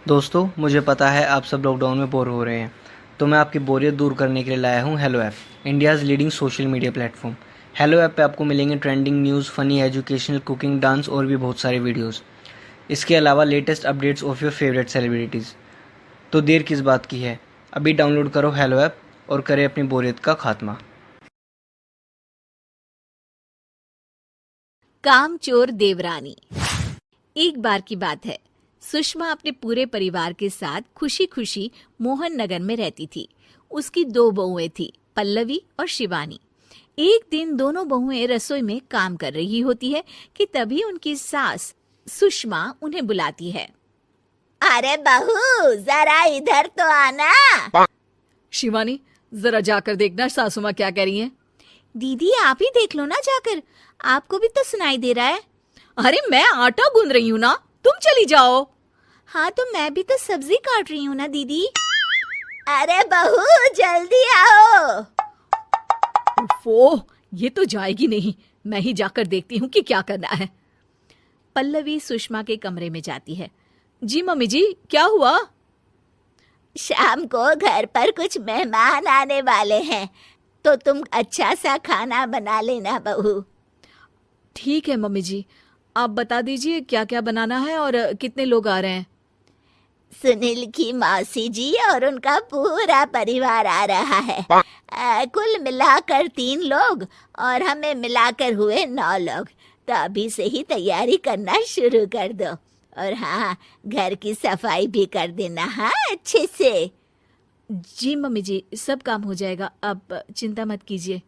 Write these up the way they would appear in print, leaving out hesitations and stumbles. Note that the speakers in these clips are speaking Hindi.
दोस्तों, मुझे पता है आप सब लॉकडाउन में बोर हो रहे हैं, तो मैं आपकी बोरियत दूर करने के लिए लाया हूँ hello app, India's leading social media platform. Hello app पे आपको मिलेंगे trending news, funny, educational, cooking, dance और भी बहुत सारे वीडियोस। इसके अलावा latest updates of your favourite celebrities. तो देर किस बात की है, अभी डाउनलोड करो हेलो ऐप और करें अपनी बोरियत का खात्मा। कामचोर देवरानी। एक बार की बात है, सुषमा अपने पूरे परिवार के साथ खुशी खुशी मोहन नगर में रहती थी। उसकी 2 बहुएं थी, पल्लवी और शिवानी। एक दिन दोनों बहुएं रसोई में काम कर रही होती है कि तभी उनकी सास सुषमा उन्हें बुलाती है। अरे बहू, जरा इधर तो आना। शिवानी, जरा जाकर देखना सासू माँ क्या कह रही हैं। दीदी आप ही देख लो ना जाकर, आपको भी तो सुनाई दे रहा है। अरे मैं आटा गूंद रही हूँ ना, तुम चली जाओ। हाँ तो मैं भी तो सब्जी काट रही हूँ ना दीदी। अरे बहू, जल्दी आओ। ओफो, ये तो जाएगी नहीं। मैं ही जाकर देखती हूँ कि क्या करना है। पल्लवी सुषमा के कमरे में जाती है। जी मम्मी जी, क्या हुआ? शाम को घर पर कुछ मेहमान आने वाले हैं, तो तुम अच्छा सा खाना बना लेना बहू। ठीक है मम्मी जी, आप बता दीजिए क्या क्या बनाना है और कितने लोग आ रहे हैं। सुनील की मौसी जी और उनका पूरा परिवार आ रहा है। कुल मिलाकर 3 लोग और हमें मिलाकर हुए 9 लोग। तो अभी से ही तैयारी करना शुरू कर दो। और हाँ, घर की सफाई भी कर देना, हाँ, अच्छे से। जी मम्मी जी, सब काम हो जाएगा, आप चिंता मत कीजिए।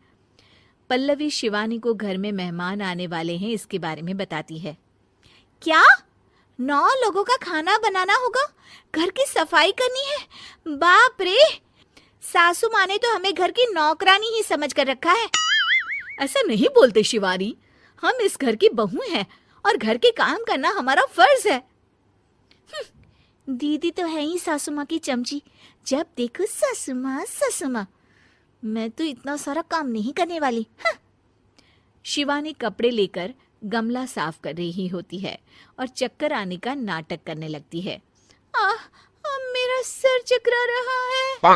पल्लवी शिवानी को घर में मेहमान आने वाले हैं इसके बारे में बताती है। क्या 9 लोगों का खाना बनाना होगा, घर की सफाई करनी है? बाप रे, सासू माँ ने तो हमें घर की नौकरानी ही समझ कर रखा है। ऐसा नहीं बोलते शिवानी, हम इस घर की बहू हैं और घर के काम करना हमारा फर्ज है। दीदी तो है ही सासू माँ की चमची, जब देखो सासू माँ सासू माँ। मैं तो इतना सारा काम नहीं करने वाली। शिवानी कपड़े लेकर गमला साफ कर रही होती है और चक्कर आने का नाटक करने लगती है। मेरा सर चकरा रहा है।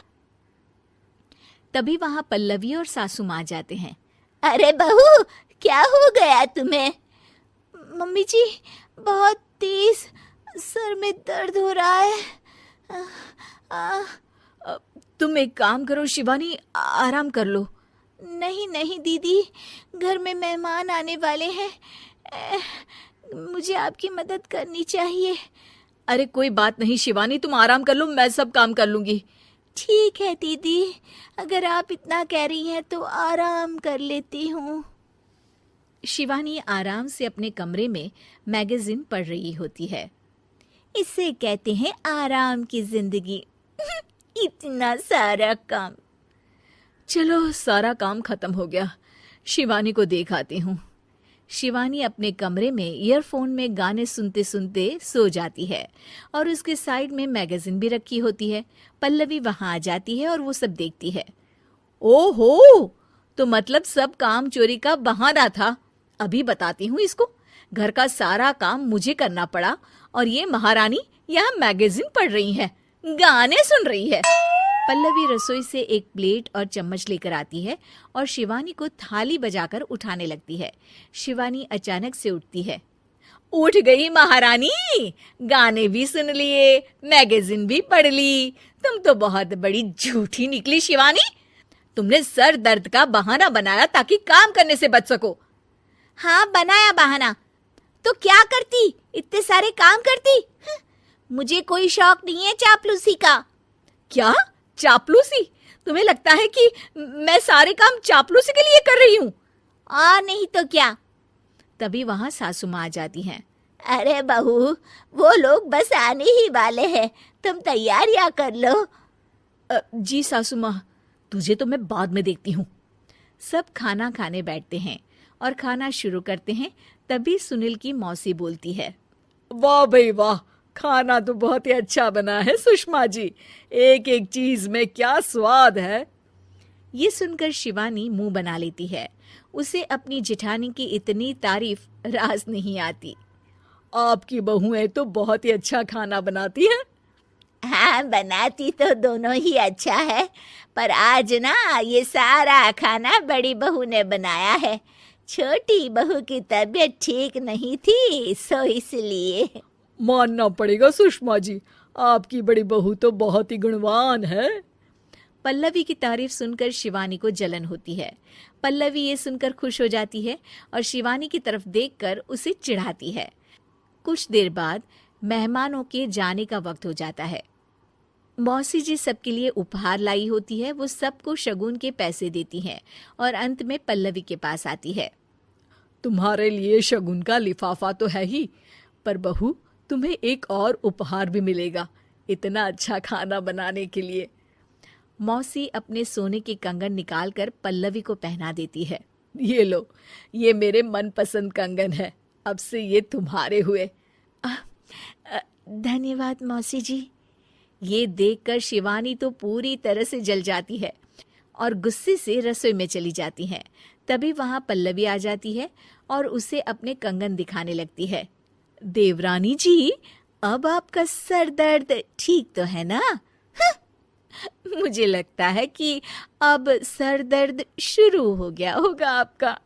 तभी वहां पल्लवी और सासू माँ जाते हैं। अरे बहू, क्या हो गया तुम्हें? मम्मी जी, बहुत तेज सर में दर्द हो रहा है। तुम एक काम करो शिवानी, आराम कर लो। नहीं नहीं दीदी, घर में मेहमान आने वाले हैं, मुझे आपकी मदद करनी चाहिए। अरे कोई बात नहीं शिवानी, तुम आराम कर लो, मैं सब काम कर लूंगी। ठीक है दीदी, अगर आप इतना कह रही हैं तो आराम कर लेती हूँ। शिवानी आराम से अपने कमरे में मैगजीन पढ़ रही होती है। इसे कहते हैं आराम की जिंदगी। इतना सारा काम। चलो सारा काम खत्म हो गया, शिवानी को देख आती हूँ। शिवानी अपने कमरे में ईयरफोन में गाने सुनते सुनते सो जाती है और उसके साइड में मैगजीन भी रखी होती है। पल्लवी वहां आ जाती है और वो सब देखती है। ओहो, तो मतलब सब काम चोरी का बहाना था। अभी बताती हूँ इसको। घर का सारा काम मुझे करना पड़ा और ये महारानी यहाँ मैगजीन पढ़ रही है, गाने सुन रही है। पल्लवी रसोई से एक प्लेट और चम्मच लेकर आती है और शिवानी को थाली बजाकर उठाने लगती है। शिवानी अचानक से उठती है। उठ गई महारानी, गाने भी सुन लिए, मैगजीन भी पढ़ ली। तुम तो बहुत बड़ी झूठी निकली शिवानी। तुमने सर दर्द का बहाना बनाया ताकि काम करने से बच सको। हाँ बनाया बहाना, तो क्या करती, इतने सारे काम करती। मुझे कोई शौक नहीं है चापलूसी का। क्या चापलूसी? तुम्हें लगता है कि मैं सारे काम चापलूसी के लिए कर रही हूँ? और नहीं तो क्या। तभी वहां सासू माँ आ जाती हैं। अरे बहू, वो लोग बस आने ही वाले हैं, तुम तैयारियां कर लो। जी सासू माँ, तुझे तो मैं बाद में देखती हूँ। सब खाना खाने बैठते हैं और खाना शुरू करते हैं। तभी सुनील की मौसी बोलती है। वाह भाई वाह, खाना तो बहुत ही अच्छा बना है सुषमा जी, एक एक चीज में क्या स्वाद है। ये सुनकर शिवानी मुंह बना लेती है। उसे अपनी जेठानी की इतनी तारीफ रास नहीं आती। आपकी बहुएं तो बहुत ही अच्छा खाना बनाती हैं। हाँ, बनाती तो दोनों ही अच्छा है, पर आज ना ये सारा खाना बड़ी बहू ने बनाया है। छोटी बहू की तबीयत ठीक नहीं थी, सो इसलिए। मानना पड़ेगा सुषमा जी, आपकी बड़ी बहू तो बहुत ही गुणवान है। पल्लवी की तारीफ सुनकर शिवानी को जलन होती है। पल्लवी ये सुनकर खुश हो जाती है और शिवानी की तरफ देखकर उसे चिढ़ाती है। कुछ देर बाद मेहमानों के जाने का वक्त हो जाता है। मौसी जी सबके लिए उपहार लाई होती है। वो सबको शगुन के पैसे देती हैं और अंत में पल्लवी के पास आती है। तुम्हारे लिए शगुन का लिफाफा तो है ही, पर बहू तुम्हें एक और उपहार भी मिलेगा इतना अच्छा खाना बनाने के लिए। मौसी अपने सोने के कंगन निकालकर पल्लवी को पहना देती है। ये लो, ये मेरे मनपसंद कंगन है, अब से ये तुम्हारे हुए। धन्यवाद मौसी जी। ये देखकर शिवानी तो पूरी तरह से जल जाती है और गुस्से से रसोई में चली जाती है। तभी वहां पल्लवी आ जाती है और उसे अपने कंगन दिखाने लगती है। देवरानी जी, अब आपका सर दर्द ठीक तो है ना? मुझे लगता है कि अब सर दर्द शुरू हो गया होगा आपका।